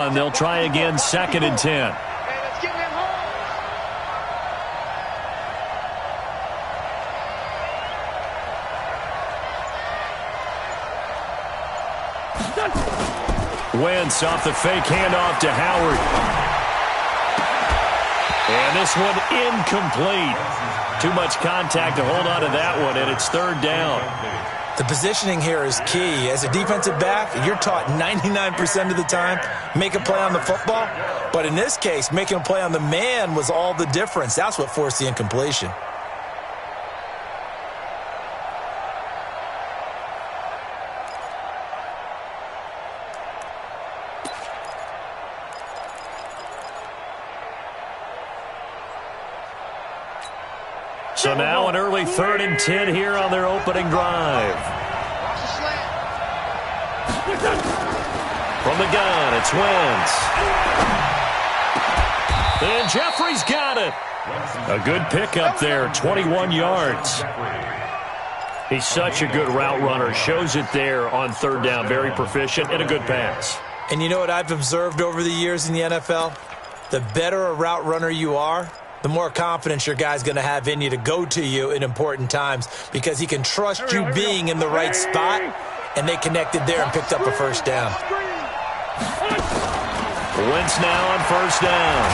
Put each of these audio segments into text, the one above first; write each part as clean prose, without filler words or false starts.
And they'll try again, 2nd and 10. Wentz off the fake handoff to Howard. And this one incomplete. Too much contact to hold on to that one, and it's 3rd down. The positioning here is key. As a defensive back, you're taught 99% of the time, make a play on the football. But in this case, making a play on the man was all the difference. That's what forced the incompletion. So now an early 3rd and 10 here on their opening drive. From the gun, it's Wentz. And Jeffrey's got it. A good pickup there, 21 yards. He's such a good route runner. Shows it there on 3rd down. Very proficient and a good pass. And you know what I've observed over the years in the NFL? The better a route runner you are, the more confidence your guy's going to have in you to go to you in important times because he can trust you being in the right spot, and they connected there and picked up a 1st down. Wentz now on 1st down.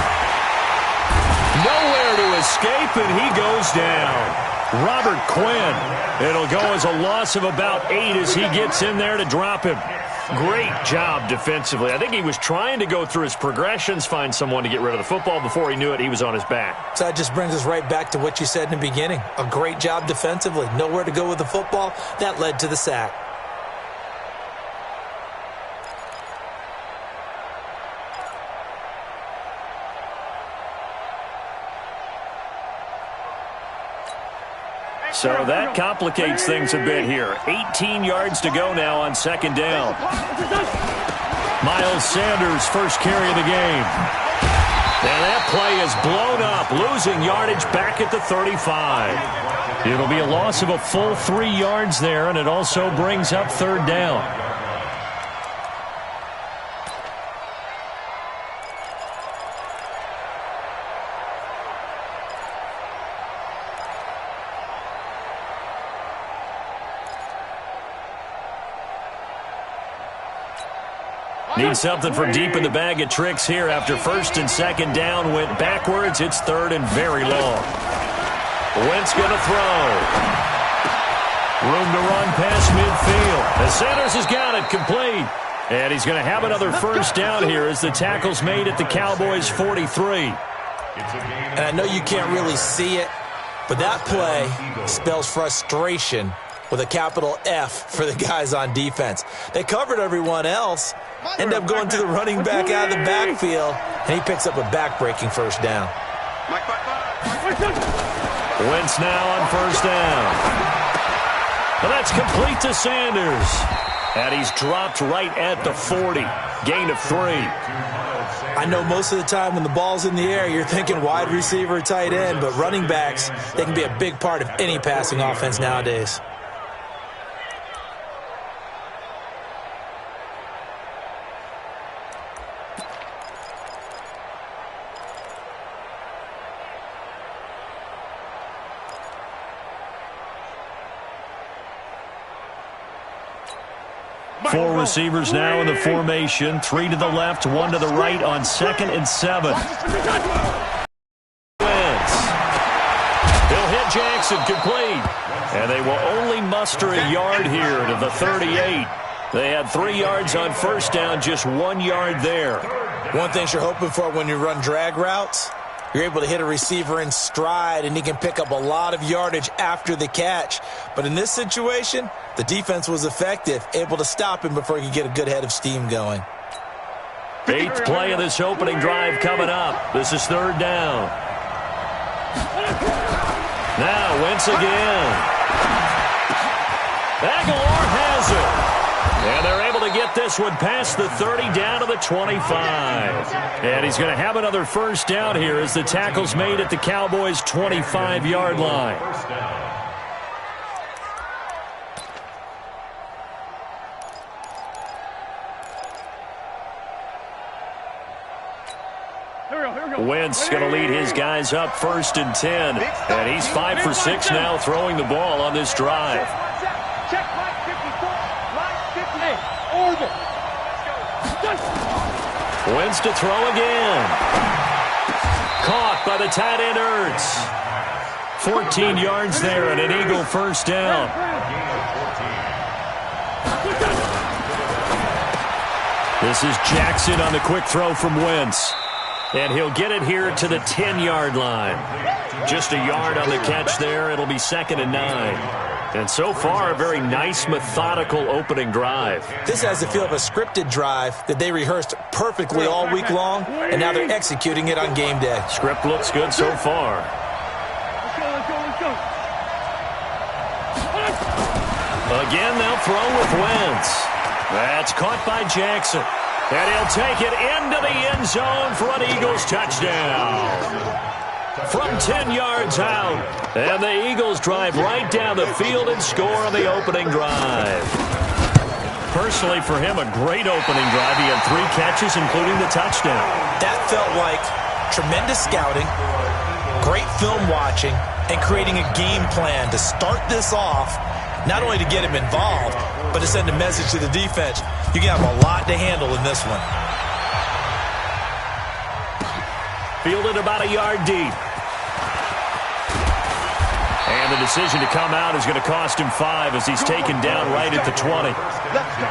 Nowhere to escape, and he goes down. Robert Quinn. It'll go as a loss of about 8 as he gets in there to drop him. Great job defensively. I think he was trying to go through his progressions, find someone to get rid of the football. Before he knew it, he was on his back. So that just brings us right back to what you said in the beginning. A great job defensively. Nowhere to go with the football. That led to the sack. So that complicates things a bit here. 18 yards to go now on 2nd down. Miles Sanders, first carry of the game. And that play is blown up, losing yardage back at the 35. It'll be a loss of a full 3 yards there, and it also brings up 3rd down. Need something from deep in the bag of tricks here after 1st and 2nd down went backwards. It's 3rd and very long. Wentz going to throw. Room to run past midfield. And Sanders has got it complete. And he's going to have another 1st down here as the tackle's made at the Cowboys' 43. And I know you can't really see it, but that play spells frustration with a capital F for the guys on defense. They covered everyone else, end up going to the running back out of the backfield, and he picks up a back-breaking 1st down. Wentz now on 1st down. But that's complete to Sanders. And he's dropped right at the 40. Gain of 3. I know most of the time when the ball's in the air, you're thinking wide receiver, tight end, but running backs, they can be a big part of any passing offense nowadays. Four receivers now in the formation. 3 to the left, 1 to the right on 2nd and 7. Wentz. He'll hit Jackson complete. And they will only muster a yard here to the 38. They had 3 yards on 1st down, just 1 yard there. One thing you're hoping for when you run drag routes, you're able to hit a receiver in stride, and he can pick up a lot of yardage after the catch. But in this situation, the defense was effective, able to stop him before he could get a good head of steam going. 8th play of this opening drive coming up. This is 3rd down. Now Wentz again. Aguilar has it. And they're able to get this one past the 30 down to the 25. And he's going to have another 1st down here as the tackle's made at the Cowboys' 25-yard line. Wentz going to lead his guys up 1st and 10. And he's 5 for 6 now throwing the ball on this drive. Wentz to throw again. Caught by the tight end Ertz. 14 yards there and an Eagle first down. This is Jackson on the quick throw from Wentz. And he'll get it here to the 10-yard line. Just a yard on the catch there. It'll be 2nd and 9. And so far, a very nice, methodical opening drive. This has the feel of a scripted drive that they rehearsed perfectly all week long, and now they're executing it on game day. Script looks good so far. Again, they'll throw with Wentz. That's caught by Jackson. And he'll take it into the end zone for an Eagles touchdown. From 10 yards out. And the Eagles drive right down the field and score on the opening drive. Personally, for him, a great opening drive. He had 3 catches, including the touchdown. That felt like tremendous scouting, great film watching, and creating a game plan to start this off, not only to get him involved, but to send a message to the defense. You can have a lot to handle in this one. Fielded about a yard deep. And the decision to come out is going to cost him 5 as he's taken down right at the 20. Let's go.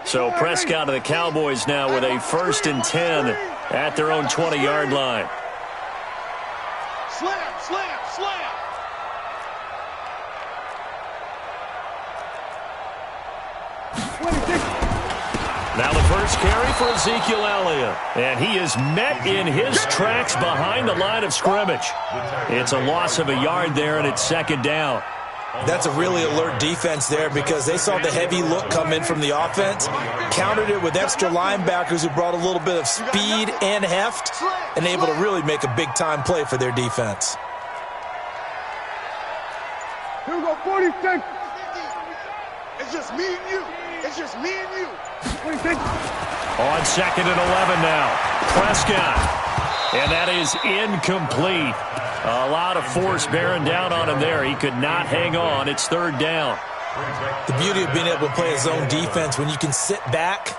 So Prescott and the Cowboys now with a 1st and 10 at their own 20-yard line. Slam, slam, slam. Now the first carry for Ezekiel Elliott. And he is met in his tracks behind the line of scrimmage. It's a loss of a yard there, and it's 2nd down. That's a really alert defense there because they saw the heavy look come in from the offense, countered it with extra linebackers who brought a little bit of speed and heft, and able to really make a big-time play for their defense. Here we go, 46. It's just me and you. It's just me and you. 46. On 2nd and 11 now. Prescott. And that is incomplete. A lot of force bearing down on him there. He could not hang on. It's 3rd down. The beauty of being able to play a zone defense, when you can sit back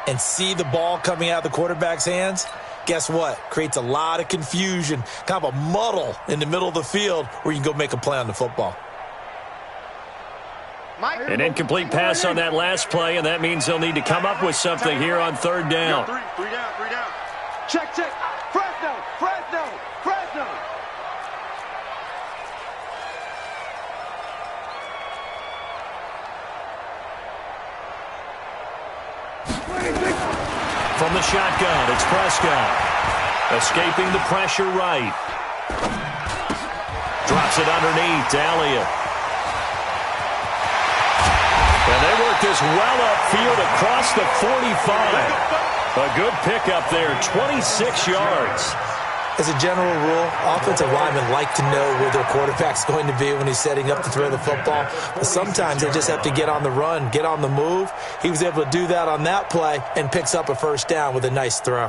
and see the ball coming out of the quarterback's hands, guess what? Creates a lot of confusion, kind of a muddle in the middle of the field where you can go make a play on the football. An incomplete pass on that last play, and that means they'll need to come up with something here on 3rd down. Three down. Check. Fresno. From the shotgun, it's Prescott. Escaping the pressure right. Drops it underneath to Elliott. And they work this well upfield across the 45. A good pickup there, 26 yards. As a general rule, offensive linemen like to know where their quarterback's going to be when he's setting up to throw the football. But sometimes they just have to get on the run, get on the move. He was able to do that on that play and picks up a 1st down with a nice throw.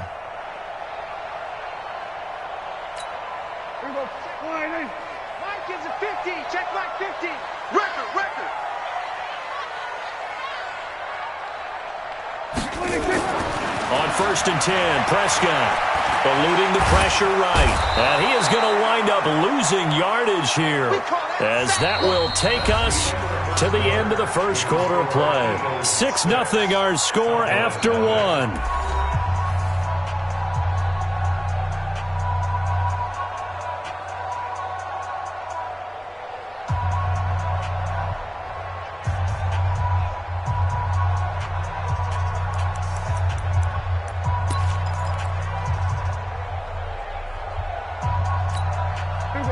Mike gives a 50. Check Mike 50. Record. On 1st and 10, Prescott eluding the pressure right. And he is going to wind up losing yardage here, as that will take us to the end of the 1st quarter of play. 6-0 our score after 1.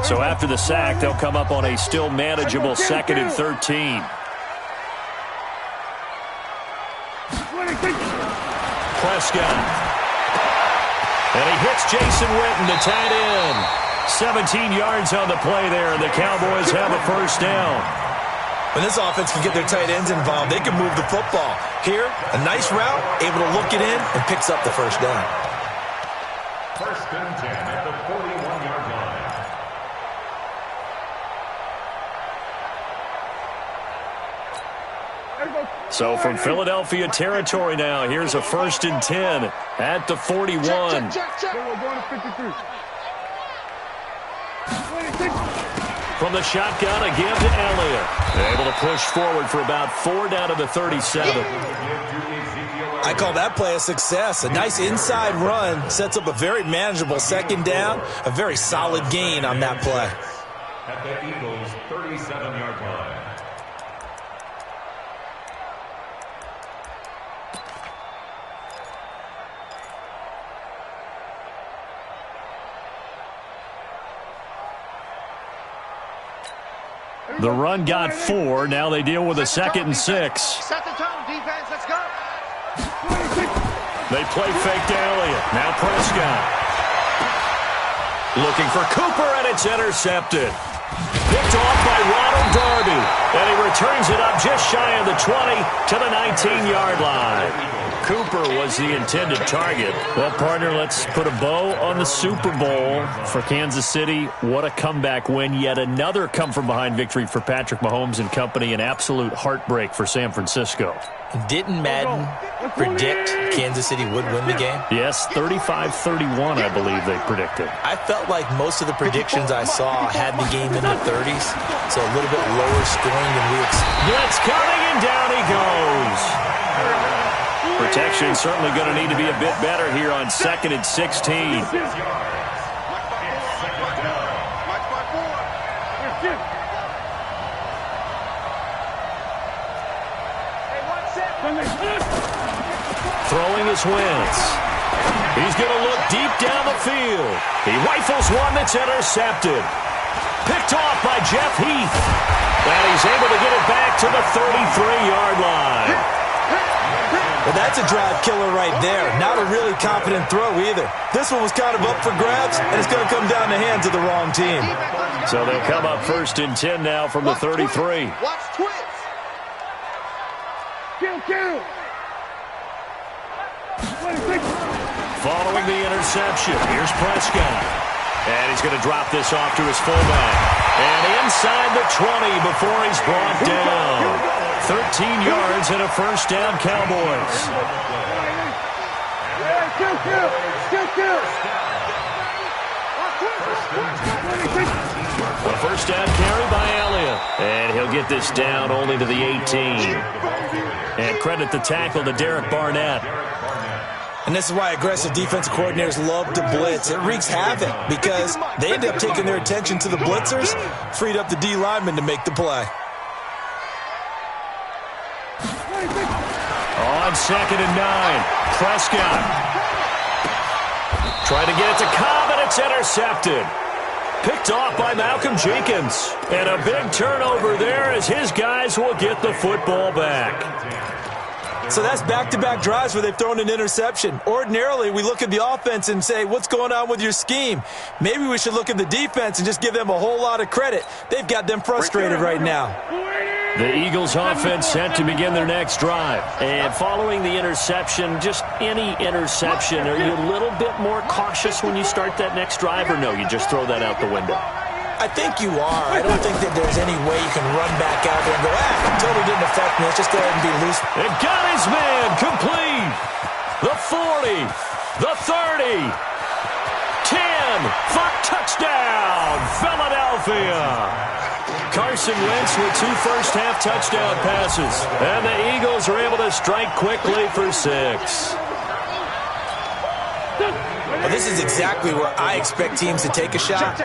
So after the sack, they'll come up on a still manageable 2nd and 13. Prescott. And he hits Jason Witten to tight end. 17 yards on the play there, and the Cowboys have a first down. When this offense can get their tight ends involved, they can move the football. Here, a nice route, able to look it in, and picks up the first down. First and 10 at the 41-yard line. So from Philadelphia territory now, here's a first and 10 at the 41. From the shotgun, again to Elliott. Able to push forward for about 4 down to the 37. I call that play a success. A nice inside run sets up a very manageable second down. A very solid gain on that play. At the Eagles' 37-yard line. The run got 4. Now they deal with a second and 6. Set the tone, defense. Let's go. They play fake to Elliott. Now Prescott. Looking for Cooper, and it's intercepted. Picked off by Ronald Darby. And he returns it up just shy of the 20 to the 19-yard line. Cooper was the intended target. Well, partner, let's put a bow on the Super Bowl for Kansas City. What a comeback win. Yet another come-from-behind victory for Patrick Mahomes and company. An absolute heartbreak for San Francisco. Didn't Madden predict Kansas City would win the game? Yes, 35-31, I believe they predicted. I felt like most of the predictions I saw had the game in the 30s, so a little bit lower scoring than we expected. Blitz coming, and down he goes. Protection certainly going to need to be a bit better here on 2nd and 16. Throwing his Wentz. He's going to look deep down the field. He rifles one that's intercepted. Picked off by Jeff Heath. And he's able to get it back to the 33-yard line. Well, that's a drive killer right there. Not a really confident throw either. This one was kind of up for grabs, and it's going to come down the hands of the wrong team. So they'll come up first and 10 now from the 33. Watch twins. Kill. Following the interception, here's Prescott. And he's going to drop this off to his fullback. And inside the 20 before he's brought down. 13 yards and a first down, Cowboys. A first down carry by Elliott. And he'll get this down only to the 18. And credit the tackle to Derek Barnett. And this is why aggressive defensive coordinators love to blitz. It wreaks havoc because they end up taking their attention to the blitzers, freed up the D lineman to make the play. On 2nd and 9, Prescott. Trying to get it to Cobb, and it's intercepted. Picked off by Malcolm Jenkins. And a big turnover there as his guys will get the football back. So that's back-to-back drives where they've thrown an interception. Ordinarily, we look at the offense and say, what's going on with your scheme? Maybe we should look at the defense and just give them a whole lot of credit. They've got them frustrated right now. The Eagles offense set to begin their next drive. And following the interception, just any interception, are you a little bit more cautious when you start that next drive, or no, you just throw that out the window? I think you are. I don't think that there's any way you can run back out there and go, totally didn't affect me. Let's just go ahead and be loose. It got his man complete. The 40, the 30, 10 for touchdown, Philadelphia. Carson Wentz with 2 first-half touchdown passes. And the Eagles are able to strike quickly for 6. Well, this is exactly where I expect teams to take a shot.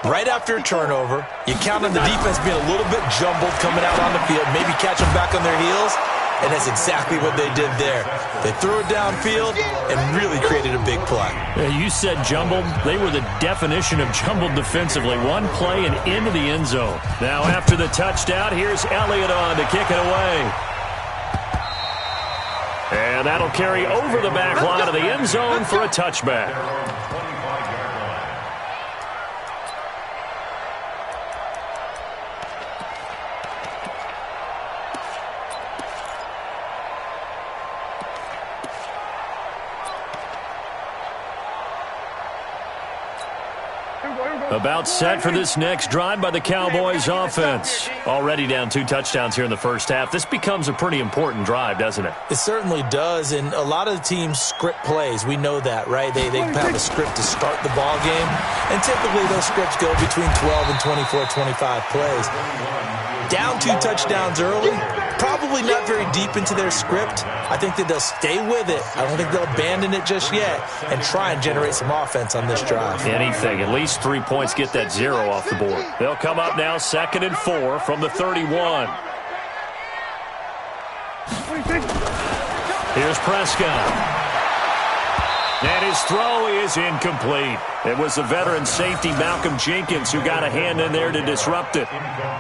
Right after a turnover, you count on the defense being a little bit jumbled coming out on the field, maybe catch them back on their heels, and that's exactly what they did there. They threw it downfield and really created a big play. You said jumbled. They were the definition of jumbled defensively. One play and into the end zone. Now after the touchdown, here's Elliott on to kick it away. And And that'll carry over the back line of the end zone for a touchback. About set for this next drive by the Cowboys offense. Already down 2 touchdowns here in the first half. This becomes a pretty important drive, doesn't it? It certainly does, and a lot of the teams script plays. We know that, right? They have a script to start the ball game, and typically those scripts go between 12 and 24, 25 plays. Down 2 touchdowns early, probably not very deep into their script. I think that they'll stay with it. I don't think they'll abandon it just yet and try and generate some offense on this drive. Anything, at least 3 points, get that 0 off the board. They'll come up now 2nd and 4 from the 31. Here's Prescott. And his throw is incomplete. It was the veteran safety Malcolm Jenkins who got a hand in there to disrupt it.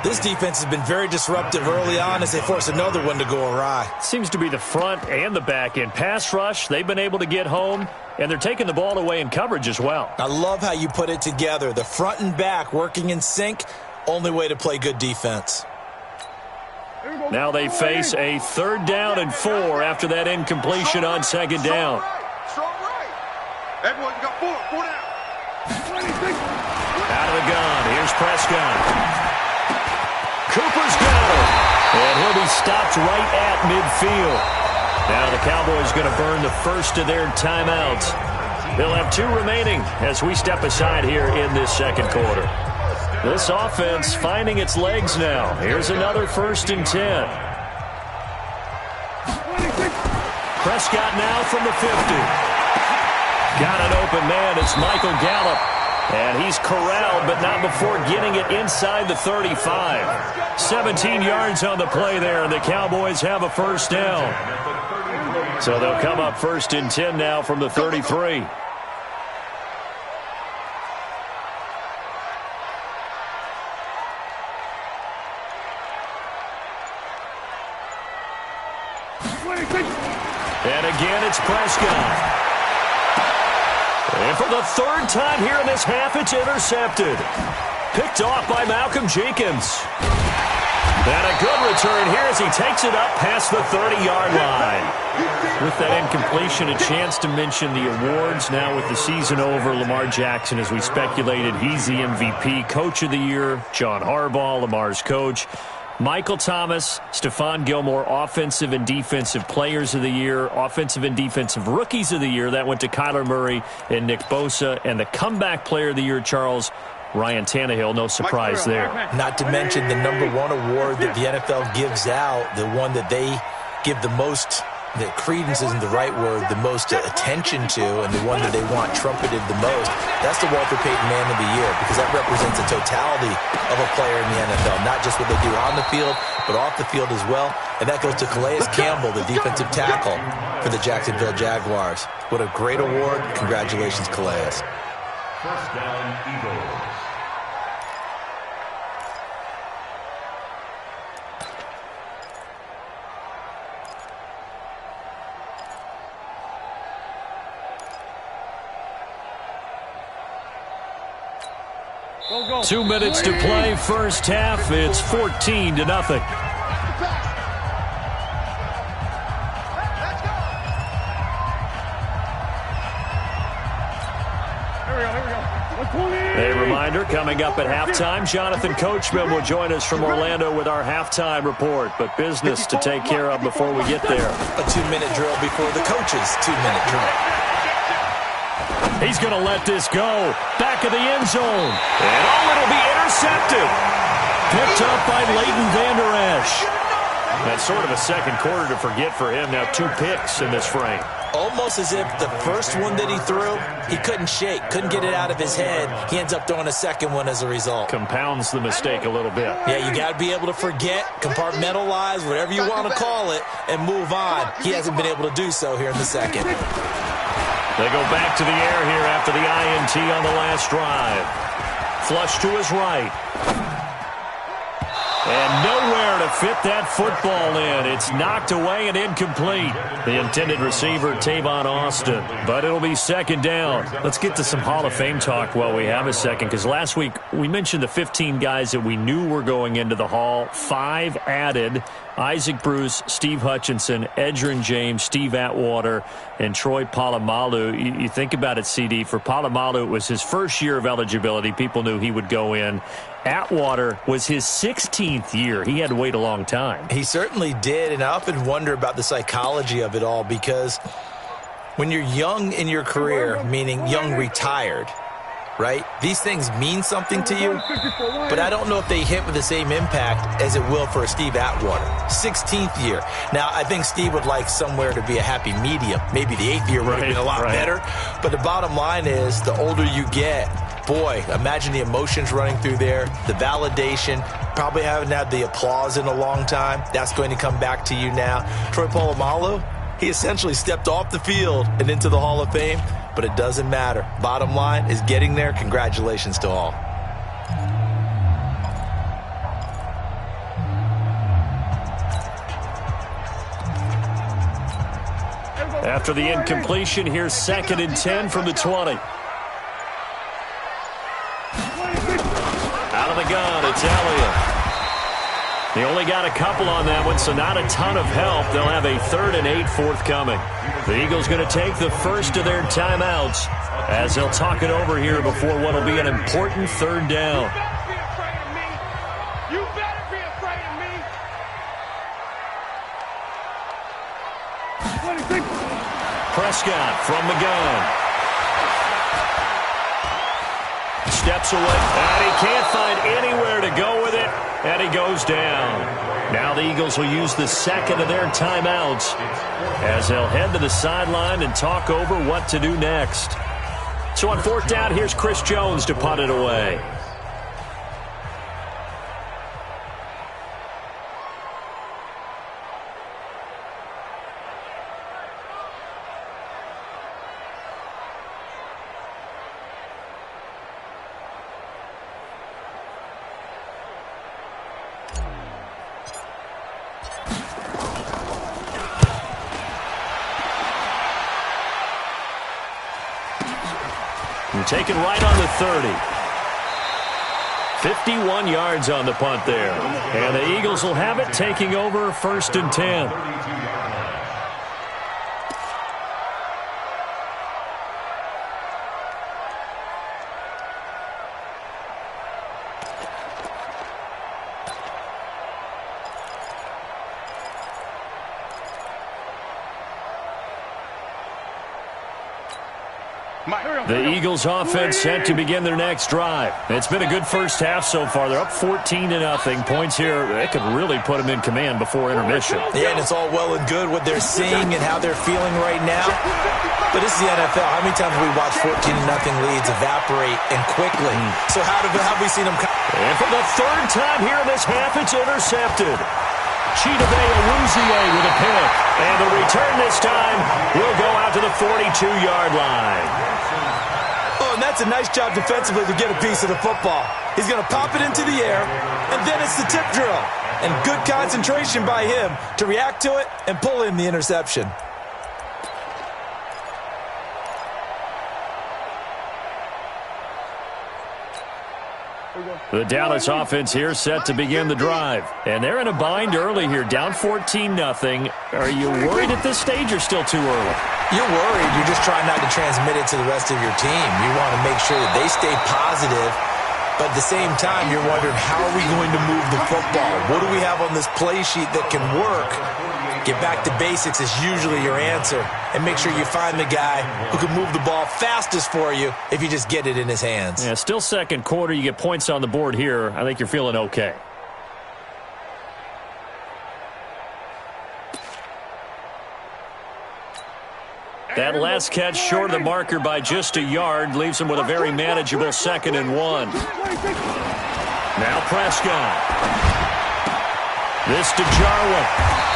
This defense has been very disruptive early on as they force another one to go awry. Seems to be the front and the back end. Pass rush, they've been able to get home, and they're taking the ball away in coverage as well. I love how you put it together. The front and back working in sync, only way to play good defense. Now they face a 3rd down and 4 after that incompletion on 2nd down. Everyone got 4 down. Out of the gun, here's Prescott. Cooper's got him. And he'll be stopped right at midfield. Now the Cowboys going to burn the first of their timeouts. They'll have 2 remaining as we step aside here in this 2nd quarter. This offense finding its legs now. Here's another 1st and 10. Prescott now from the 50. Got an open man. It's Michael Gallup. And he's corralled, but not before getting it inside the 35. 17 yards on the play there, and the Cowboys have a 1st down. So they'll come up 1st and 10 now from the 33. And again, it's Prescott. And for the 3rd time here in this half, it's intercepted. Picked off by Malcolm Jenkins. And a good return here as he takes it up past the 30-yard line. With that incompletion, a chance to mention the awards. Now with the season over, Lamar Jackson, as we speculated, he's the MVP, Coach of the Year. John Harbaugh, Lamar's coach. Michael Thomas, Stephon Gilmore, Offensive and Defensive Players of the Year, Offensive and Defensive Rookies of the Year. That went to Kyler Murray and Nick Bosa. And the Comeback Player of the Year, Charles, Ryan Tannehill. No surprise there. Not to mention the #1 award that the NFL gives out, the one that they give the most, that credence isn't the right word, the most attention to, and the one that they want trumpeted the most. That's the Walter Payton Man of the Year, because that represents the totality of a player in the NFL, not just what they do on the field, but off the field as well. And that goes to Calais Campbell, the defensive tackle for the Jacksonville Jaguars. What a great award. Congratulations, Calais. 1st down, Eagles. Go. 2 minutes to play, first half. It's 14-0. A reminder, coming up at halftime, Jonathan Coachman will join us from Orlando with our halftime report. But business to take care of before we get there. A 2-minute drill before the coach's 2-minute drill. He's going to let this go. Back of the end zone. And it'll be intercepted. Picked up by Leighton Vander Esch. That's sort of a 2nd quarter to forget for him. Now 2 picks in this frame. Almost as if the first one that he threw, he couldn't shake, couldn't get it out of his head. He ends up throwing a 2nd one as a result. Compounds the mistake a little bit. Yeah, you got to be able to forget, compartmentalize, whatever you want to call it, and move on. He hasn't been able to do so here in the 2nd. They go back to the air here after the INT on the last drive. Flush to his right. And nowhere to fit that football in. It's knocked away and incomplete. The intended receiver, Tavon Austin. But it'll be second down. Let's get to some Hall of Fame talk while we have a second, because last week we mentioned the 15 guys that we knew were going into the Hall. 5 added: Isaac Bruce, Steve Hutchinson, Edgerrin James, Steve Atwater, and Troy Polamalu. You think about it, CD. For Polamalu, it was his first year of eligibility. People knew he would go in. Atwater was his 16th year. He had to wait a long time. He certainly did, and I often wonder about the psychology of it all, because when you're young in your career, meaning young retired, right, these things mean something to you, but I don't know if they hit with the same impact as it will for a Steve Atwater. 16th year. Now, I think Steve would like somewhere to be a happy medium. Maybe the 8th year would have been a lot better, but the bottom line is, the older you get, boy, imagine the emotions running through there, the validation, probably haven't had the applause in a long time. That's going to come back to you now. Troy Polamalu, he essentially stepped off the field and into the Hall of Fame, but it doesn't matter. Bottom line is getting there. Congratulations to all. After the incompletion, here's 2nd and 10 from the 20. Out of the gun, it's Elliott. They only got a couple on that one, so not a ton of help. They'll have a 3rd and 8 forthcoming. The Eagles going to take the first of their timeouts as they'll talk it over here before what will be an important 3rd down. You better be afraid of me. Prescott from the gun. Steps away, and he can't find anywhere to go with it, and he goes down. Now the Eagles will use the 2nd of their timeouts as they'll head to the sideline and talk over what to do next. So on 4th down, here's Chris Jones to punt it away. Taken right on the 30. 51 yards on the punt there. And the Eagles will have it, taking over 1st and 10. The Eagles offense set to begin their next drive. It's been a good first half so far. They're up 14-0. Points here, that could really put them in command before intermission. Yeah, and it's all well and good what they're seeing and how they're feeling right now. But this is the NFL. How many times have we watched 14-0 leads evaporate and quickly? So how have we seen them come? And for the 3rd time here in this half, it's intercepted. Chidobe Awuzie with a pick. And the return this time will go out to the 42-yard line. Oh, and that's a nice job defensively to get a piece of the football. He's going to pop it into the air, and then it's the tip drill. And good concentration by him to react to it and pull in the interception. The Dallas offense here set to begin the drive. And they're in a bind early here, down 14-0. Are you worried at this stage or still too early? You're worried. You're just trying not to transmit it to the rest of your team. You want to make sure that they stay positive. But at the same time, you're wondering, how are we going to move the football? What do we have on this play sheet that can work? Get back to basics is usually your answer. And make sure you find the guy who can move the ball fastest for you if you just get it in his hands. Yeah, still 2nd quarter. You get points on the board here. I think you're feeling okay. That last catch short of the marker by just a yard leaves him with a very manageable 2nd and 1. Now Prescott. This to Jarwin.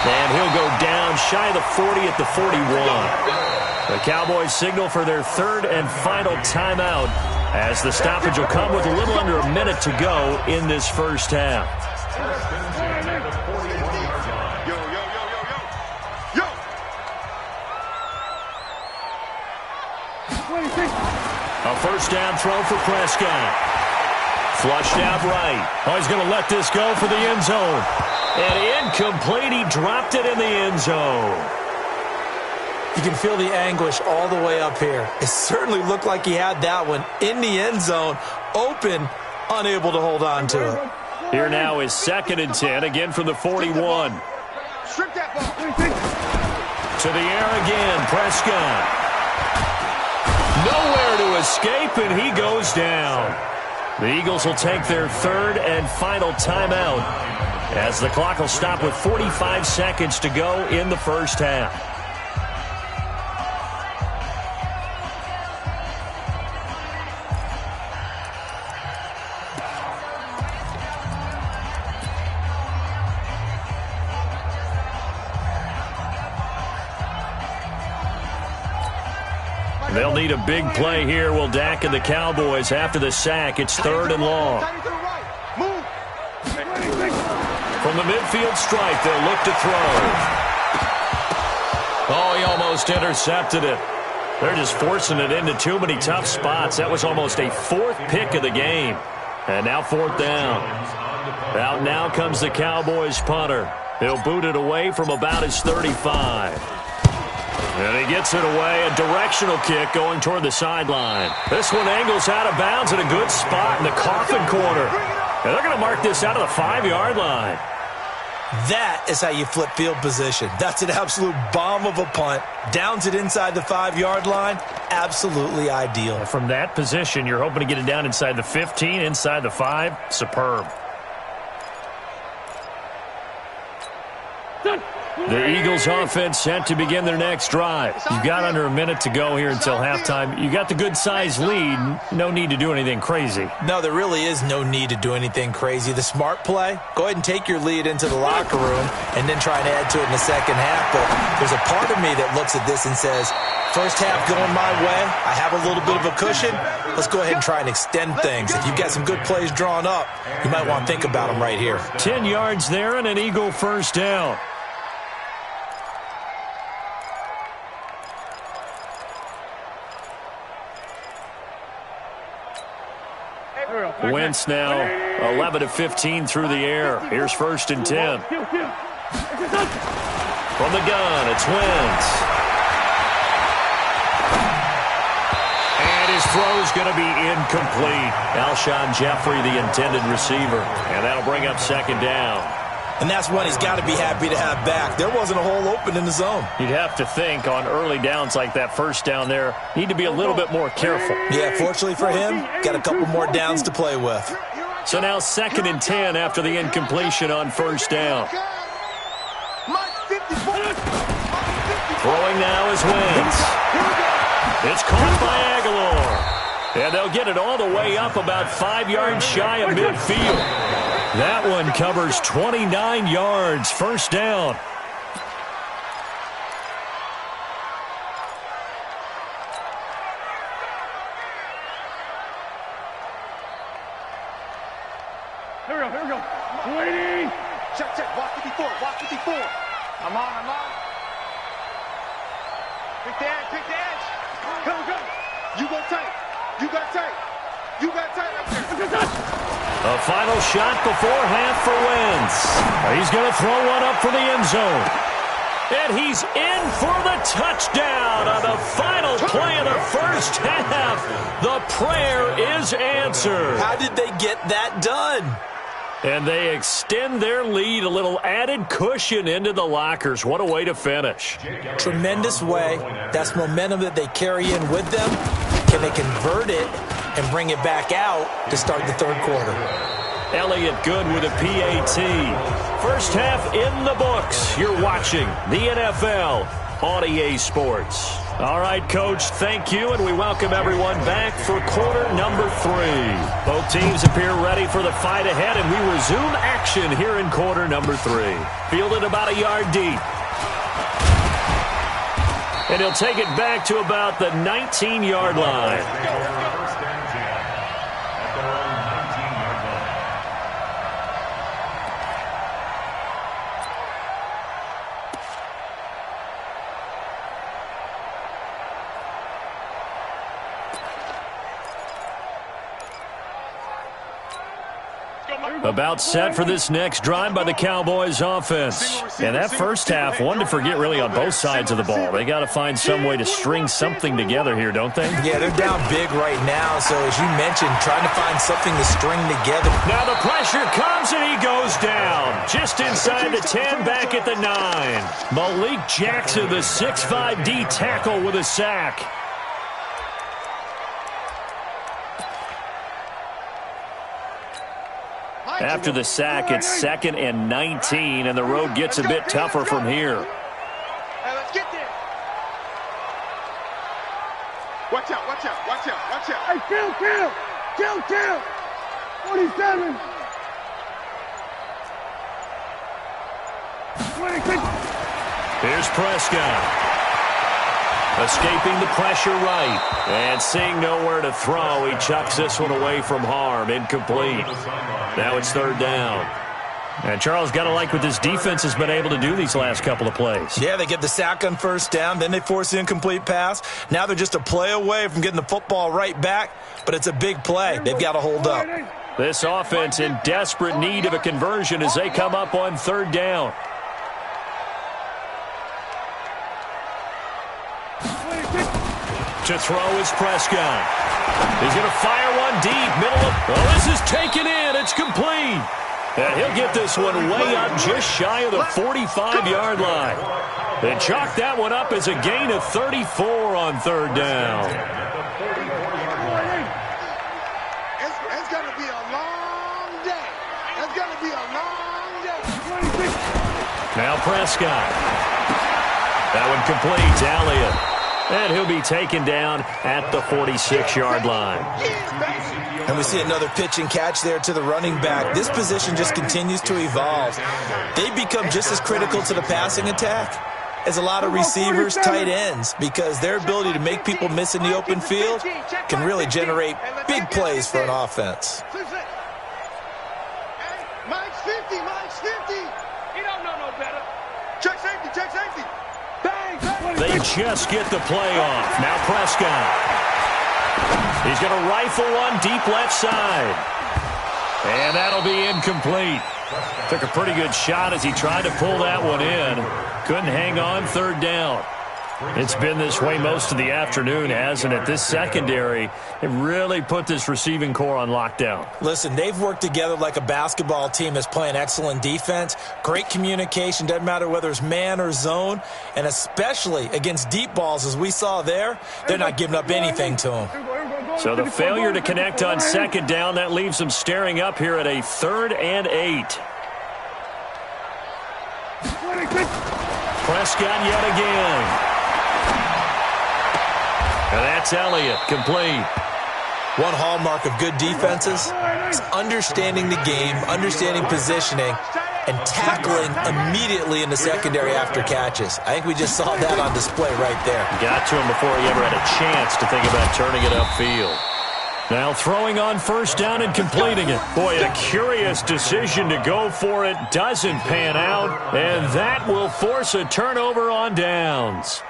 And he'll go down shy of the 40 at the 41. The Cowboys signal for their 3rd and final timeout as the stoppage will come with a little under a minute to go in this first half. A first down throw for Prescott. Flushed out right. Oh, he's going to let this go for the end zone. And incomplete. He dropped it in the end zone. You can feel the anguish all the way up here. It certainly looked like he had that one in the end zone, open, unable to hold on to it. Here now is 2nd and 10, again from the 41. Strip that ball. To the air again, Prescott. Nowhere to escape, and he goes down. The Eagles will take their 3rd and final timeout as the clock will stop with 45 seconds to go in the first half. They'll need a big play here, will Dak and the Cowboys after the sack. It's 3rd and long. From the midfield stripe, they'll look to throw. Oh, he almost intercepted it. They're just forcing it into too many tough spots. That was almost a 4th pick of the game. And now 4th down. Out now comes the Cowboys punter. He'll boot it away from about his 35. And he gets it away, a directional kick going toward the sideline. This one angles out of bounds at a good spot in the coffin corner. And they're going to mark this out of the 5-yard line. That is how you flip field position. That's an absolute bomb of a punt. Downs it inside the 5-yard line. Absolutely ideal. From that position, you're hoping to get it down inside the 15, inside the 5. Superb. The Eagles offense set to begin their next drive. You've got under a minute to go here until halftime. You got the good-sized lead. No need to do anything crazy. No, there really is no need to do anything crazy. The smart play, go ahead and take your lead into the locker room and then try and add to it in the second half. But there's a part of me that looks at this and says, first half going my way, I have a little bit of a cushion. Let's go ahead and try and extend things. If you've got some good plays drawn up, you might want to think about them right here. 10 yards there and an Eagle first down. Wentz now 11-15 through the air. Here's 1st and 10. From the gun, it's Wentz. And his throw's going to be incomplete. Alshon Jeffrey, the intended receiver. And that'll bring up 2nd down. And that's one he's got to be happy to have back. There wasn't a hole open in the zone. You'd have to think on early downs like that first down there, need to be a little bit more careful. Yeah, fortunately for him, got a couple more downs to play with. So now 2nd and 10 after the incompletion on first down. Throwing now is Wentz. It's caught by Aguilar. And they'll get it all the way up about 5 yards shy of midfield. That one covers 29 yards. First down. Here we go. Waiting. Check. Walk 54. I'm on. Pick the edge. Come. You go tight. You got tight up there. A final shot before half for Wentz. He's going to throw one up for the end zone. And he's in for the touchdown on the final play of the first half. The prayer is answered. How did they get that done? And they extend their lead, a little added cushion into the lockers. What a way to finish. Tremendous way. That's momentum that they carry in with them. Can they convert it and bring it back out to start the 3rd quarter? Elliott Good with a PAT. First half in the books. You're watching the NFL on EA Sports. All right, Coach, thank you, and we welcome everyone back for quarter number 3. Both teams appear ready for the fight ahead, and we resume action here in quarter number 3. Fielded about a yard deep. And he'll take it back to about the 19-yard line. About set for this next drive by the Cowboys offense. And that first half, one to forget really on both sides of the ball. They got to find some way to string something together here, don't they? Yeah, they're down big right now. So as you mentioned, trying to find something to string together. Now the pressure comes and he goes down. Just inside the 10, back at the 9. Malik Jackson, the 6'5" D tackle with a sack. After the sack, it's 2nd and 19, and the road gets a bit tougher from here. Hey, let's get there. Watch out, watch out, watch out, watch out. Hey, kill. 47. 26. Here's Prescott. Escaping the pressure right. And seeing nowhere to throw, he chucks this one away from harm. Incomplete. Now it's 3rd down. And Charles, got to like what this defense has been able to do these last couple of plays. Yeah, they get the sack on 1st down, then they force the incomplete pass. Now they're just a play away from getting the football right back, but it's a big play. They've got to hold up. This offense in desperate need of a conversion as they come up on 3rd down. To throw is Prescott. He's going to fire one deep, middle of... Oh, this is taken in. It's complete. And he'll get this one way up just shy of the 45-yard line. They chalk that one up as a gain of 34 on 3rd down. It's going to be a long day. It's going to be a long day. Now Prescott. That one completes. Elliott. And he'll be taken down at the 46-yard line. And we see another pitch and catch there to the running back. This position just continues to evolve. They become just as critical to the passing attack as a lot of receivers, tight ends, because their ability to make people miss in the open field can really generate big plays for an offense. Mike's 50. He don't know no better. Check safety. They just get the play off. Now Prescott. He's going to rifle one deep left side. And that'll be incomplete. Took a pretty good shot as he tried to pull that one in. Couldn't hang on 3rd down. It's been this way most of the afternoon, hasn't it? This secondary, it really put this receiving core on lockdown. Listen, they've worked together like a basketball team that's playing excellent defense. Great communication, doesn't matter whether it's man or zone. And especially against deep balls, as we saw there, they're not giving up anything to them. So the failure to connect on 2nd down, that leaves them staring up here at a 3rd and 8. Prescott yet again. And that's Elliott, complete. One hallmark of good defenses is understanding the game, understanding positioning, and tackling immediately in the secondary after catches. I think we just saw that on display right there. Got to him before he ever had a chance to think about turning it upfield. Now throwing on 1st down and completing it. Boy, a curious decision to go for it. Doesn't pan out, and that will force a turnover on downs.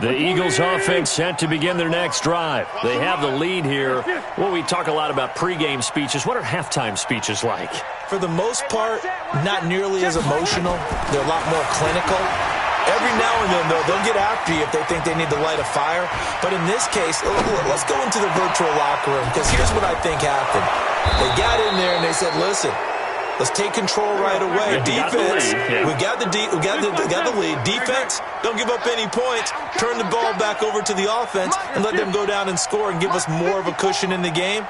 The Eagles offense set to begin their next drive. They have the lead here. Well, we talk a lot about pregame speeches. What are halftime speeches like? For the most part, not nearly as emotional. They're a lot more clinical. Every now and then, though, they'll get after you if they think they need to light a fire. But in this case, let's go into the virtual locker room, because here's what I think happened. They got in there and they said, listen, let's take control right away. Defense, we got the lead. Defense, don't give up any points. Turn the ball back over to the offense and let them go down and score and give us more of a cushion in the game.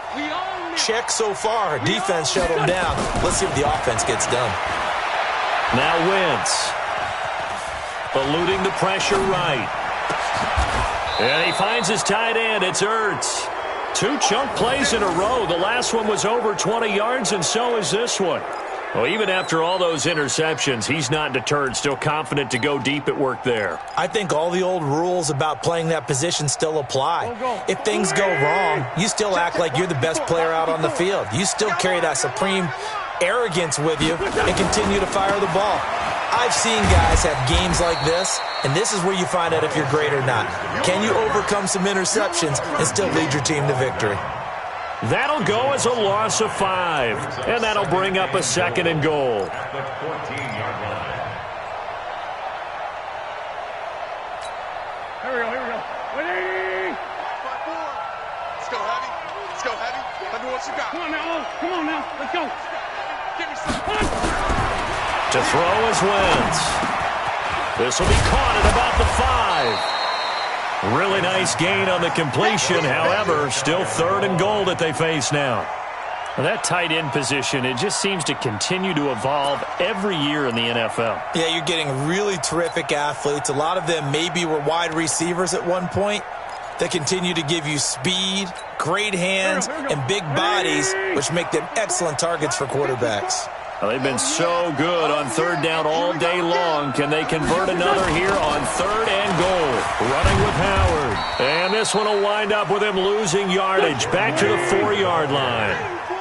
Check so far. Defense shut them down. Let's see if the offense gets done. Now Wentz. Eluding the pressure right. And he finds his tight end. It's Ertz. 2 chunk plays in a row. The last one was over 20 yards, and so is this one. Well, even after all those interceptions, he's not deterred, still confident to go deep at work there. I think all the old rules about playing that position still apply. If things go wrong, you still act like you're the best player out on the field. You still carry that supreme arrogance with you and continue to fire the ball. I've seen guys have games like this, and this is where you find out if you're great or not. Can you overcome some interceptions and still lead your team to victory? That'll go as a loss of 5, and that'll bring up a 2nd and goal. At the 14-yard line. Here we go. Wait! 5-4. Let's go, Heavy. Let's go, Heavy. Let me what you got. Come on now. Let's go. Give me some. To throw is Wentz. This will be caught at about the 5. Really nice gain on the completion. However, still 3rd and goal that they face now. Well, that tight end position, it just seems to continue to evolve every year in the NFL. Yeah, you're getting really terrific athletes. A lot of them maybe were wide receivers at one point. They continue to give you speed, great hands, and big bodies, which make them excellent targets for quarterbacks. Well, they've been so good on 3rd down all day long. Can they convert another here on 3rd and goal? Running with Howard. And this one will wind up with him losing yardage back to the 4-yard line.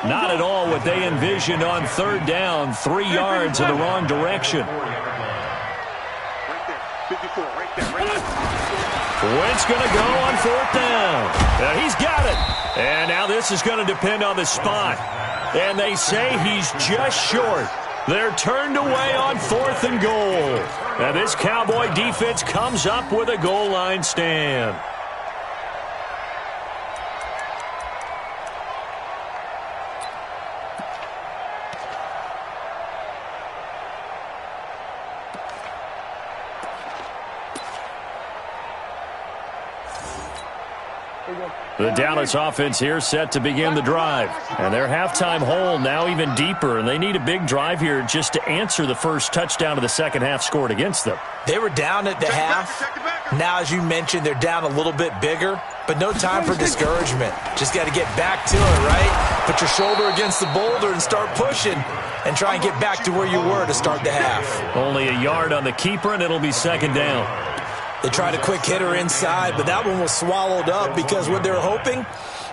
Not at all what they envisioned on 3rd down. 3 yards in the wrong direction. Right there. 54, right there. Wentz going to go on 4th down. He's got it. And now this is going to depend on the spot. And they say he's just short. They're turned away on 4th and goal. Now this Cowboy defense comes up with a goal line stand. The Dallas offense here set to begin the drive. And their halftime hole now even deeper, and they need a big drive here just to answer the first touchdown of the second half scored against them. They were down at the half. Now, as you mentioned, they're down a little bit bigger, but no time for discouragement. Just got to get back to it, right? Put your shoulder against the boulder and start pushing and try and get back to where you were to start the half. Only a yard on the keeper, and it'll be 2nd down. They tried a quick hitter inside, but that one was swallowed up because what they're hoping,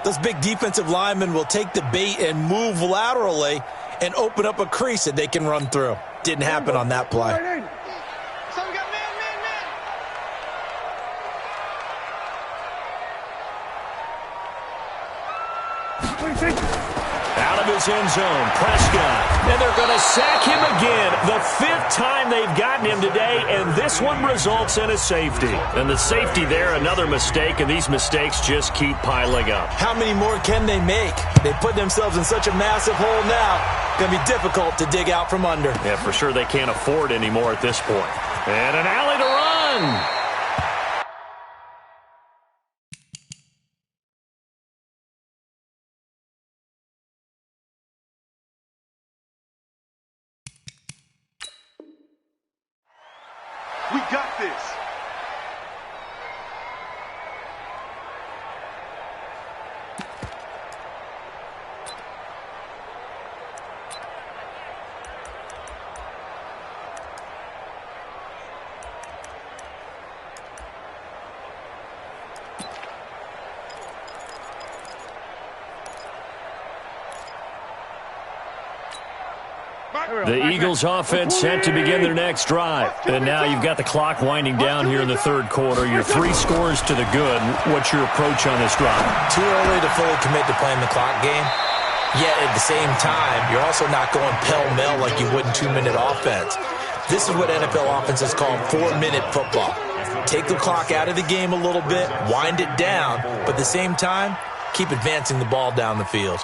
those big defensive linemen will take the bait and move laterally and open up a crease that they can run through. Didn't happen on that play. So we got man. Out of his end zone, Prescott. And they're going to sack him again. The 5th time they've gotten him today, and this one results in a safety. And the safety there, another mistake, and these mistakes just keep piling up. How many more can they make? They put themselves in such a massive hole now. Going to be difficult to dig out from under. Yeah, for sure they can't afford anymore at this point. And an alley to run. We got this. The Eagles offense set to begin their next drive. And now you've got the clock winding down here in the 3rd quarter. You're 3 scores to the good. What's your approach on this drive? Too early to fully commit to playing the clock game. Yet at the same time, you're also not going pell-mell like you would in 2-minute offense. This is what NFL offenses call 4-minute football. Take the clock out of the game a little bit, wind it down, but at the same time, keep advancing the ball down the field.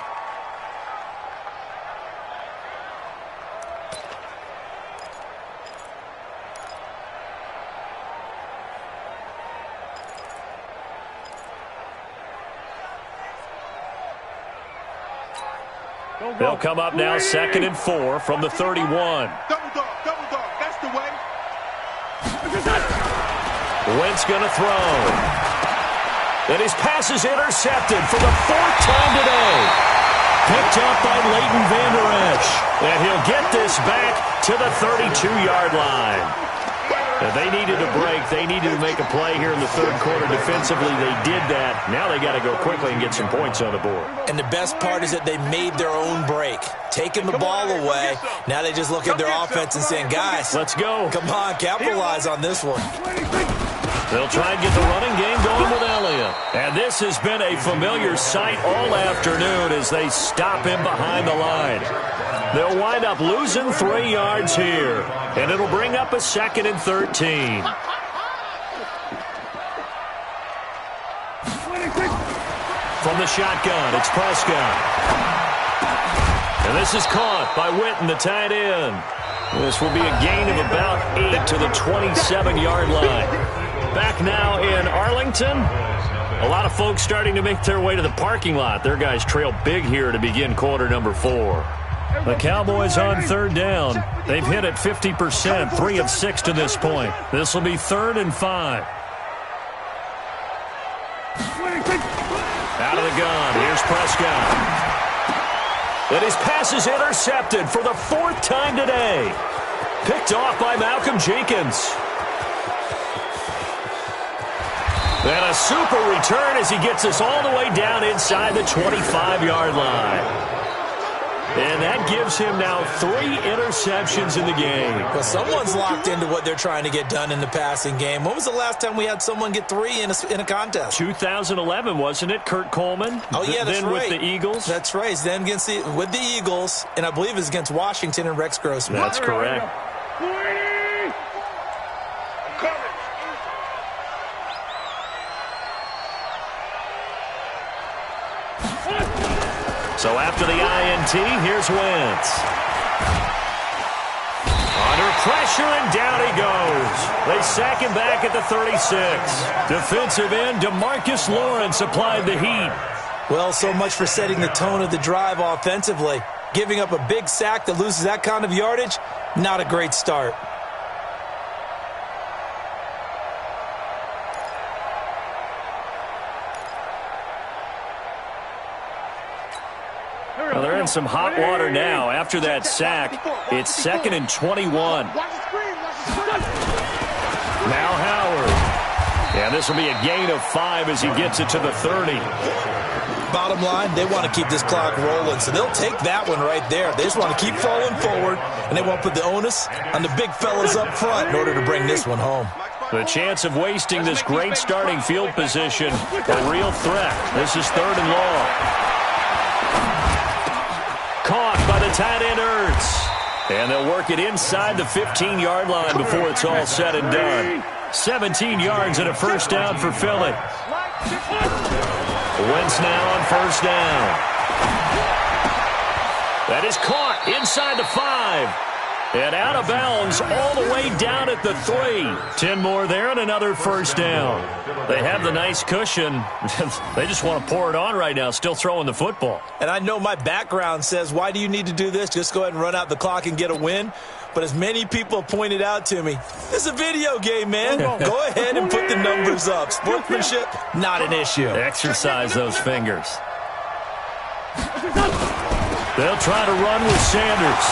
They'll come up now 2nd and 4 from the 31. Double dog, that's the way. Wentz going to throw. And his pass is intercepted for the 4th time today. Picked up by Leighton Vander Esch. And he'll get this back to the 32-yard line. And they needed a break. They needed to make a play here in the 3rd quarter defensively. They did that. Now they got to go quickly and get some points on the board. And the best part is that they made their own break. taking the ball away. Now they just look at their offense and saying, guys, let's go. Come on, capitalize on this one. They'll try and get the running game going with Elliott. And this has been a familiar sight all afternoon as they stop him behind the line. They'll wind up losing 3 yards here, and it'll bring up a 2nd and 13. From the shotgun, it's Prescott. And this is caught by Witten, the tight end. This will be a gain of about 8 to the 27-yard line. Back now in Arlington. A lot of folks starting to make their way to the parking lot. Their guys trail big here to begin quarter number 4. The Cowboys on 3rd down. They've hit it 50%, 3 of 6 to this point. This will be 3rd and 5. Out of the gun, here's Prescott. And his pass is intercepted for the 4th time today. Picked off by Malcolm Jenkins. And a super return as he gets us all the way down inside the 25-yard line. And that gives him now 3 interceptions in the game. Well, someone's locked into what they're trying to get done in the passing game. When was the last time we had someone get 3 in a contest? 2011, wasn't it? Kurt Coleman? Oh, yeah, that's then right. With the Eagles? That's right. Then with the Eagles, and I believe it's against Washington and Rex Grossman. That's correct. So after the INT, here's Wentz. Under pressure, and down he goes. They sack him back at the 36. Defensive end DeMarcus Lawrence applied the heat. Well, so much for setting the tone of the drive offensively. Giving up a big sack that loses that kind of yardage, not a great start. Well, they're in some hot water now. After that sack, it's 2nd and 21. Now Howard. And this will be a gain of 5 as he gets it to the 30. Bottom line, they want to keep this clock rolling, so they'll take that one right there. They just want to keep falling forward, and they want to put the onus on the big fellas up front in order to bring this one home. The chance of wasting this great starting field position, a real threat. This is 3rd and long. Caught by the tight end Ertz. And they'll work it inside the 15-yard line before it's all said and done. 17 yards and a 1st down for Philly. Wentz now on 1st down. That is caught inside the 5. And out of bounds all the way down at the 3. 10 more there and another 1st down. They have the nice cushion. They just want to pour it on right now, still throwing the football. And I know my background says, why do you need to do this? Just go ahead and run out the clock and get a win. But as many people pointed out to me, it's a video game, man. Go ahead and put the numbers up. Sportsmanship, not an issue. Exercise those fingers. They'll try to run with Sanders.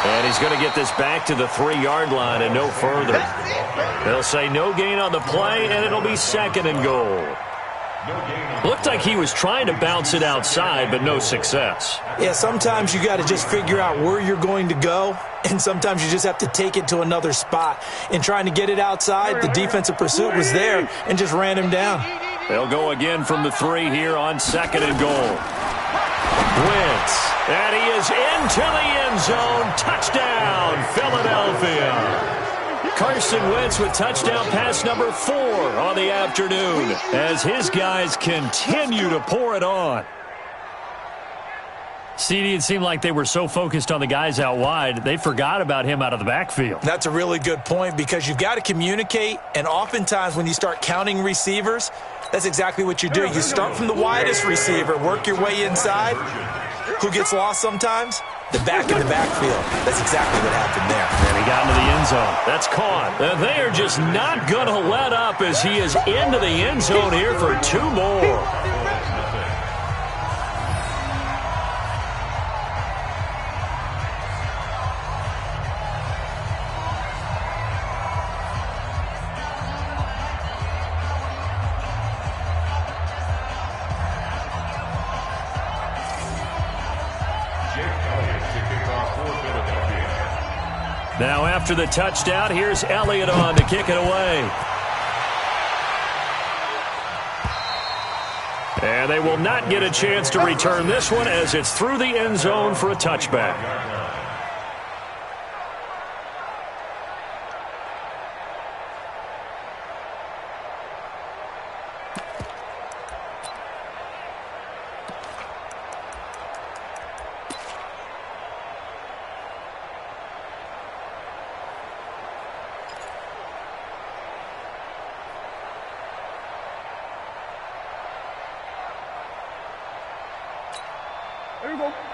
And he's going to get this back to the 3-yard line and no further. They'll say no gain on the play, and it'll be 2nd and goal. Looked like he was trying to bounce it outside, but no success. Yeah, sometimes you got to just figure out where you're going to go, and sometimes you just have to take it to another spot. In trying to get it outside, the defensive pursuit was there and just ran him down. They'll go again from the 3 here on 2nd and goal. Wentz, and he is into the end zone. Touchdown, Philadelphia. Carson Wentz with touchdown pass number 4 on the afternoon as his guys continue to pour it on. CD, it seemed like they were so focused on the guys out wide, they forgot about him out of the backfield. That's a really good point because you've got to communicate, and oftentimes when you start counting receivers, that's exactly what you do. You start from the widest receiver, work your way inside. Who gets lost sometimes? The back in the backfield. That's exactly what happened there. And he got into the end zone. That's caught. And they are just not going to let up as he is into the end zone here for 2 more. Now after the touchdown, here's Elliott on to kick it away. And they will not get a chance to return this one as it's through the end zone for a touchback.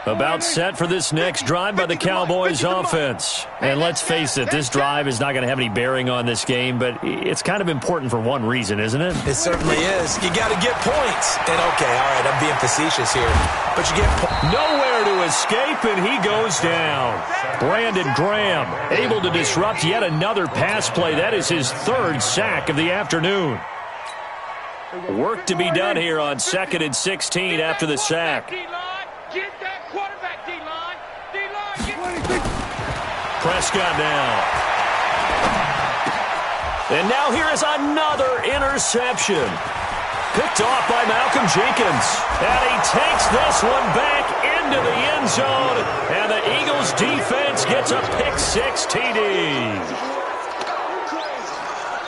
About set for this next drive by the Cowboys offense. And let's face it, this drive is not going to have any bearing on this game, but it's kind of important for one reason, isn't it? It certainly is. You got to get points. And okay, all right, I'm being facetious here, but you get nowhere to escape, and he goes down. Brandon Graham able to disrupt yet another pass play. That is his third sack of the afternoon. Work to be done here on 2nd and 16 after the sack. Get that quarterback, D-line. D-line, get Prescott now. And now here is another interception. Picked off by Malcolm Jenkins. And he takes this one back into the end zone. And the Eagles defense gets a pick-6 TD.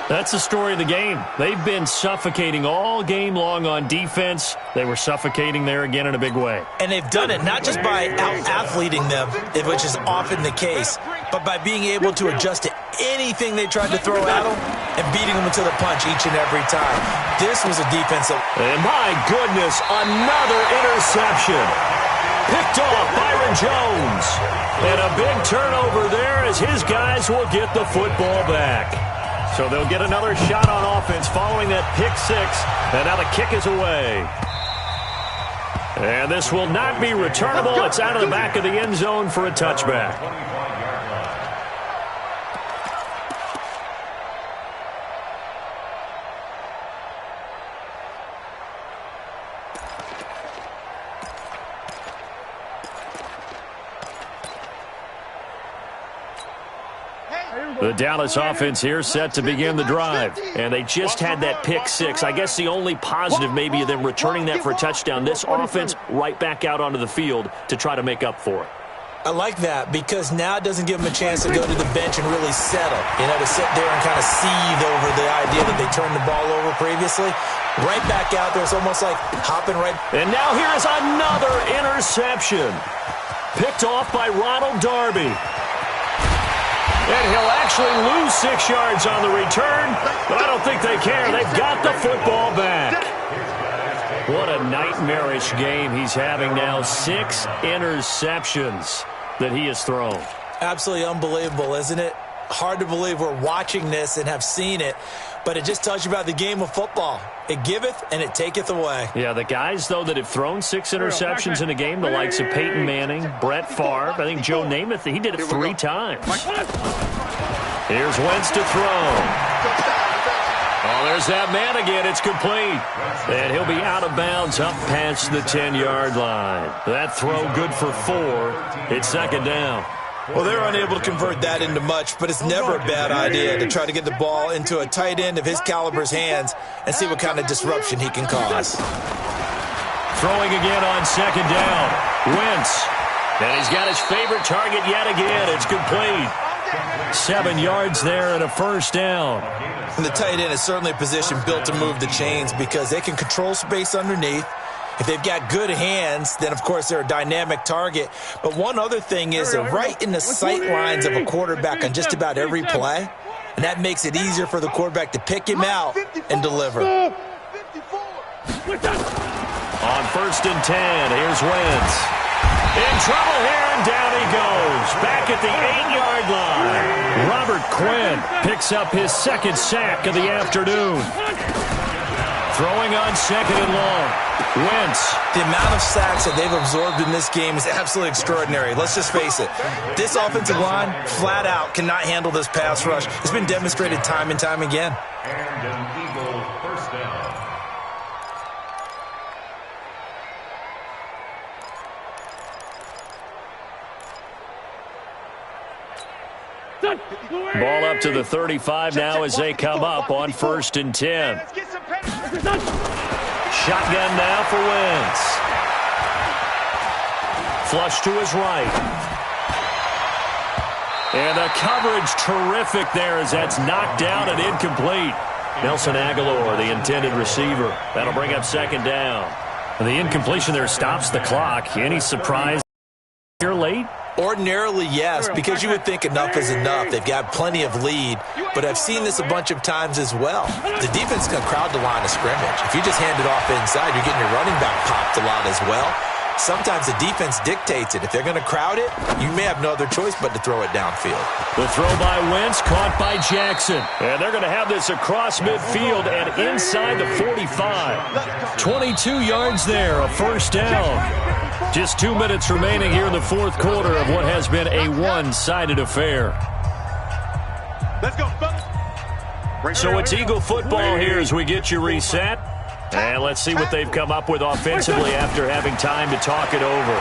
That's the story of the game. They've been suffocating all game long on defense. They were suffocating there again in a big way. And they've done it not just by out-athleting them, which is often the case, but by being able to adjust to anything they tried to throw at them and beating them to the punch each and every time. This was a defensive. And my goodness, another interception. Picked off Byron Jones. And a big turnover there as his guys will get the football back. So they'll get another shot on offense following that pick-6, and now the kick is away. And this will not be returnable. It's out of the back of the end zone for a touchback. The Dallas offense here set to begin the drive. And they just had that pick-6. I guess the only positive maybe of them returning that for a touchdown. This offense right back out onto the field to try to make up for it. I like that because now it doesn't give them a chance to go to the bench and really settle. You know, to sit there and kind of seethe over the idea that they turned the ball over previously. Right back out there. It's almost like hopping right. And now here is another interception. Picked off by Ronald Darby. And he'll actually lose 6 yards on the return, but I don't think they care. They've got the football back. What a nightmarish game he's having now. 6 interceptions that he has thrown. Absolutely unbelievable, isn't it? Hard to believe we're watching this and have seen it, but it just tells you about the game of football. It giveth and it taketh away. Yeah, the guys, though, that have thrown 6 interceptions in a game, the likes of Peyton Manning, Brett Favre, I think Joe Namath, he did it 3 times. Here's Wentz to throw. Oh, there's that man again. It's complete. And he'll be out of bounds up past the 10-yard line. That throw good for 4. It's 2nd down. Well, they're unable to convert that into much, but it's never a bad idea to try to get the ball into a tight end of his caliber's hands and see what kind of disruption he can cause. Throwing again on 2nd down. Wentz. And he's got his favorite target yet again. It's complete. 7 yards there and a 1st down. And the tight end is certainly a position built to move the chains because they can control space underneath. If they've got good hands, then, of course, they're a dynamic target. But one other thing is they're right in the sight lines of a quarterback on just about every play, and that makes it easier for the quarterback to pick him out and deliver. On 1st and 10, here's Wentz. In trouble here, and down he goes. Back at the 8-yard line. Robert Quinn picks up his 2nd sack of the afternoon. Throwing on 2nd and long. Wentz. The amount of sacks that they've absorbed in this game is absolutely extraordinary. Let's just face it. This offensive line, flat out, cannot handle this pass rush. It's been demonstrated time and time again. And an Eagle 1st down. Ball up to the 35 now as they come up on 1st and 10. Shotgun now for Wentz. Flush to his right. And the coverage terrific there as that's knocked down and incomplete. Nelson Aguilar, the intended receiver. That'll bring up 2nd down. And the incompletion there stops the clock. Any surprise here late? Ordinarily, yes, because you would think enough is enough. They've got plenty of lead, but I've seen this a bunch of times as well. The defense can crowd the line of scrimmage. If you just hand it off inside, you're getting your running back popped a lot as well. Sometimes the defense dictates it. If they're going to crowd it, you may have no other choice but to throw it downfield. The throw by Wentz, caught by Jackson. And they're going to have this across midfield and inside the 45. 22 yards there, a 1st down. Just 2 minutes remaining here in the 4th quarter of what has been a one-sided affair. Let's go, fellas. So it's Eagle football here as we get you reset. And let's see what they've come up with offensively after having time to talk it over.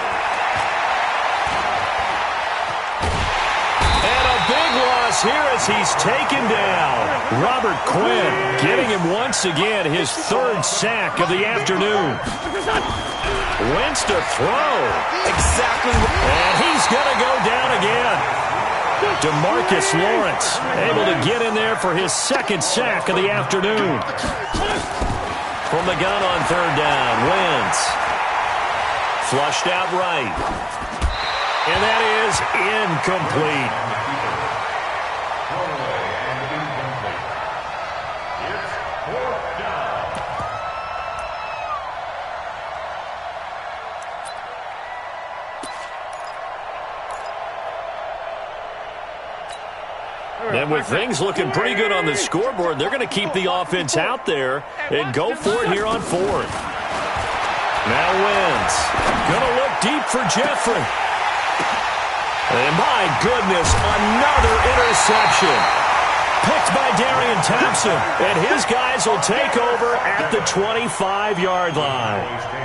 And a big loss here as he's taken down. Robert Quinn getting him once again his 3rd sack of the afternoon. Wentz to throw. Exactly. And he's going to go down again. DeMarcus Lawrence able to get in there for his 2nd sack of the afternoon. From the gun on 3rd down, Wentz. Flushed out right. And that is incomplete. And with things looking pretty good on the scoreboard, they're going to keep the offense out there and go for it here on 4th. Now Wentz. Going to look deep for Jeffrey. And my goodness, another interception. Picked by Darian Thompson. And his guys will take over at the 25-yard line.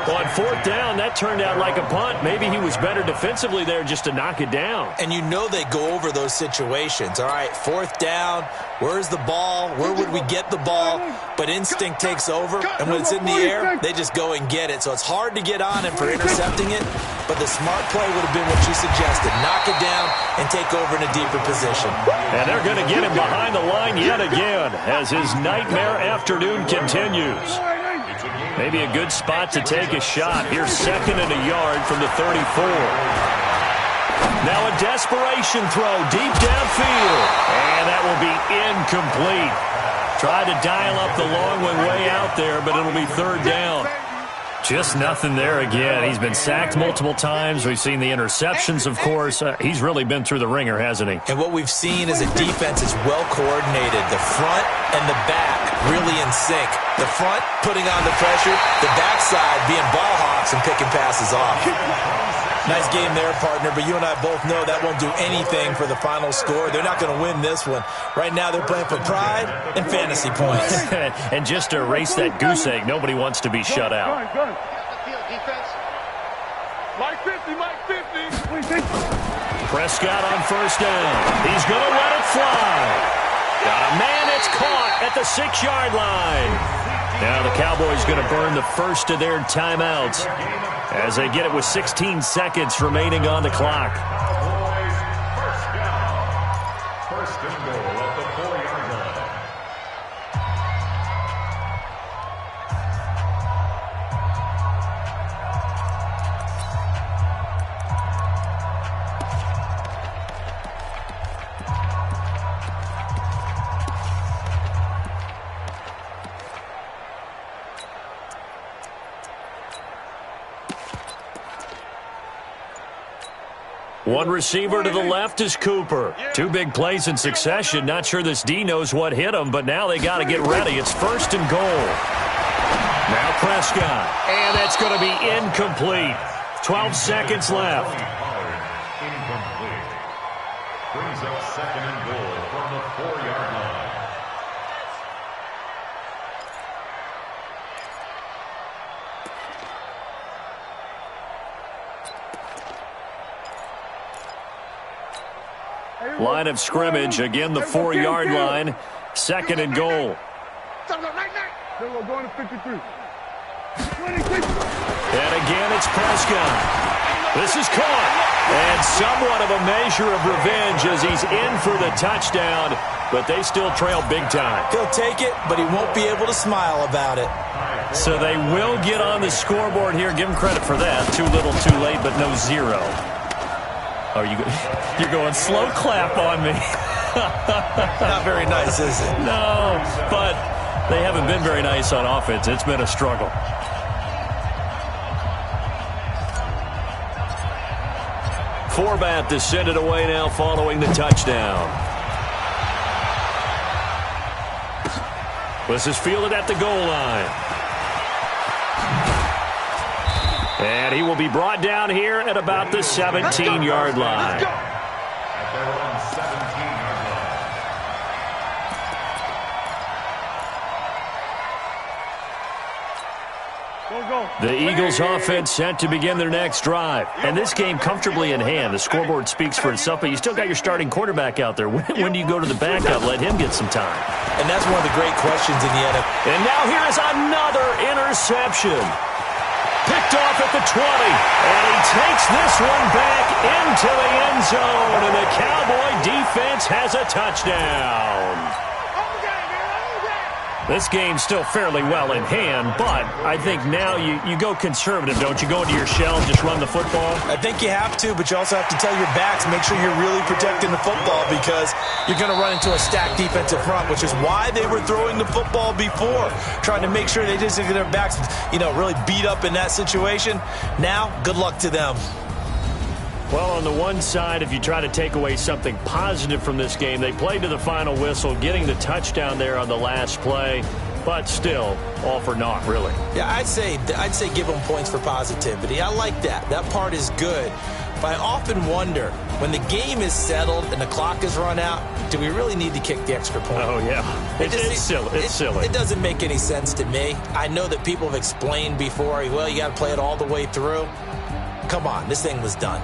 On 4th down, that turned out like a punt. Maybe he was better defensively there just to knock it down. And you know they go over those situations. All right, 4th down, where's the ball? Where would we get the ball? But instinct takes over, and when it's in the air, they just go and get it. So it's hard to get on him for intercepting it, but the smart play would have been what you suggested. Knock it down and take over in a deeper position. And they're going to get him behind the line yet again as his nightmare afternoon continues. Maybe a good spot to take a shot. Here's 2nd and a yard from the 34. Now a desperation throw deep downfield. And that will be incomplete. Tried to dial up the long one way out there, but it'll be 3rd down. Just nothing there again. He's been sacked multiple times. We've seen the interceptions, of course. He's really been through the ringer, hasn't he? And what we've seen is a defense is well coordinated. The front and the back really in sync. The front putting on the pressure, the backside being ball hawks and picking passes off. Nice game there, partner, but you and I both know that won't do anything for the final score. They're not going to win this one. Right now they're playing for pride and fantasy points. And just to erase that goose egg, nobody wants to be shut out. Mike 50, Mike 50. Prescott on 1st down. He's going to let it fly. Got a man, it's caught at the 6-yard line. Now the Cowboys going to burn the first of their timeouts as they get it with 16 seconds remaining on the clock. First down. 1st and goal at the 4-yard line. One receiver to the left is Cooper. 2 big plays in succession. Not sure this D knows what hit him, but now they got to get ready. It's 1st and goal. Now Prescott. And that's going to be incomplete. 12 seconds left. Incomplete. Brings up 2nd and goal from the 4-yard line. Line of scrimmage, again the 4-yard line. 2nd and goal. They're going to 53. And again, it's Prescott. This is caught. And somewhat of a measure of revenge as he's in for the touchdown, but they still trail big time. He'll take it, but he won't be able to smile about it. So they will get on the scoreboard here. Give him credit for that. Too little, too late, but no 0. Oh, you're going slow clap on me. Not very nice, is it? No, but they haven't been very nice on offense. It's been a struggle. Forbat to send it away now following the touchdown. This is fielded at the goal line. And he will be brought down here at about the 17-yard line. At their own 17-yard line. The Eagles offense set to begin their next drive. And this game comfortably in hand. The scoreboard speaks for itself, but you still got your starting quarterback out there. When do you go to the backup? Let him get some time. And that's one of the great questions in the NFL. And now here is another interception. Picked off at the 20. And he takes this one back into the end zone. And the Cowboy defense has a touchdown. This game's still fairly well in hand, but I think now you go conservative, don't you? Go into your shell and just run the football? I think you have to, but you also have to tell your backs, make sure you're really protecting the football because you're going to run into a stacked defensive front, which is why they were throwing the football before, trying to make sure they just get their backs, really beat up in that situation. Now, good luck to them. Well, on the one side, if you try to take away something positive from this game, they played to the final whistle, getting the touchdown there on the last play, but still, all for naught, really. Yeah, I'd say give them points for positivity. I like that. That part is good. But I often wonder, when the game is settled and the clock is run out, do we really need to kick the extra point? Oh, yeah. It's silly. It's silly. It doesn't make any sense to me. I know that people have explained before, well, you got to play it all the way through. Come on, this thing was done.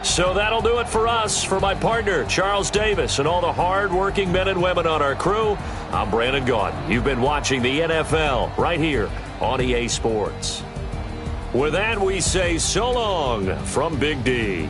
So that'll do it for us. For my partner, Charles Davis, and all the hard-working men and women on our crew, I'm Brandon Gaudin. You've been watching the NFL right here on EA Sports. With that, we say so long from Big D.